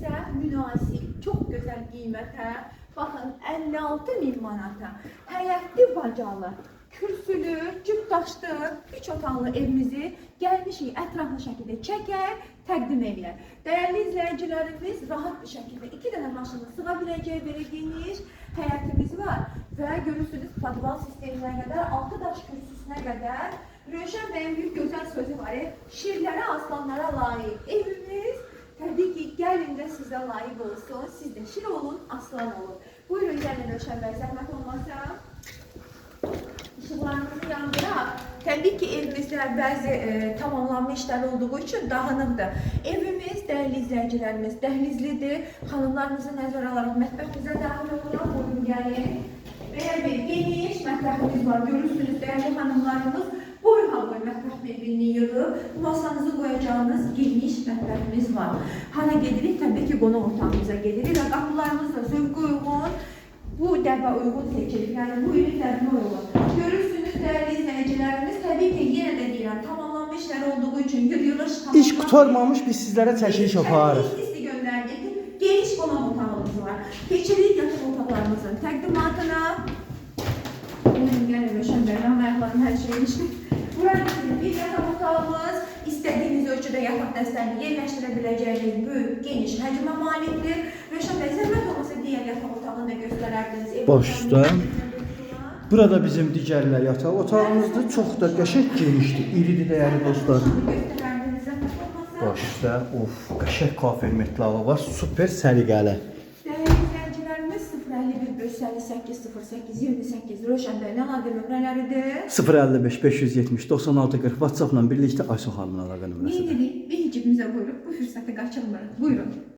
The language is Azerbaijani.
sizə münasib, çox gözəl qiymətə, baxın 56.000 manata, həyətli bacalı, kürsülü, cübdaşlı, 3 otaqlı evimizi gəlmişik ətraflı şəkildə çəkər, təqdim edir. Dəyərli izləyicilərimiz rahat bir şəkildə 2 dənə maşını sığa biləcək belə geniş həyətimiz var və görürsünüz podval sisteminə qədər, 6 daş kürsüsünə qədər Rövşən bəyin bir gözəl sözü var. Şirlərə, aslanlara layiq evimiz. Təbii ki, gəlin də sizə layiq olsun. Siz də şir olun, aslan olun. Buyurun, gəlin Rövşən bəy, zəhmət olmasa. İşıqlarımızı yandıraq. Təbii ki, evimizdə bəzi tamamlanma işləri olduğu üçün dağınıqdır. Evimiz, dəyərli izləyicilərimiz, dəhlizlidir. Xanımlarımızı nəzərə alaraq mətbəximizə daxil oluraq. Buyurun, gəlin. Belə bir geniş mətbəximiz var. Görürsünüz, dəyərli xanımlarımız. Boy mətbəx bir-birini yığıb, masanızı qoyacağınız geniş mətbəximiz var. Hara gedirik? Təbii ki, qonaq otağımıza gedirik və qapılarımız da zövqə uyğun, bu dəbə uyğun seçirik. Yəni, bu ilin dəbinə uyğun. Görürsünüz, dəyərli izləyicilərimiz, təbii ki, yenə də deyirəm, tamamlanma işləri olduğu üçün yığılış tamamlanma... İş qutarmamış biz sizlərə çəkiliş aparırıq. İsti göndərdik, geniş qonaq otağımız var. Keçirik yataq otaqlarımızın təqdimatına. Buyurun, gəlin Rövşən bəy, mən ayaqlarım hər şey işdir. Burası bir yataq otağımız, istədiyiniz ölçüdə yataq dəstəyini yerləşdirə biləcəyiniz böyük, geniş həcmə malikdir. Rövşən bəy, zəhmət olmasa digər yataq otağını da göstərərdiniz. Baş üstə. Burada bizim digərlər yataq otağımızdır. Çox da qəşəng genişdir, iridir dəyərli dostlar. Baş üstə, qəşəng kafe metlağı var, super səliqəli. Dəyərli izləyicilərimiz 055-58-08-28 Rövşən bəy, nə əlaqə nömrələridir? 055-570-96-40 WhatsApp-la birlikdə Aysun xanımın əlaqə nömrəsidir. Neyinirik? Bir cibimizə buyuruq, bu fürsəti qaçırmırıq. Buyurun.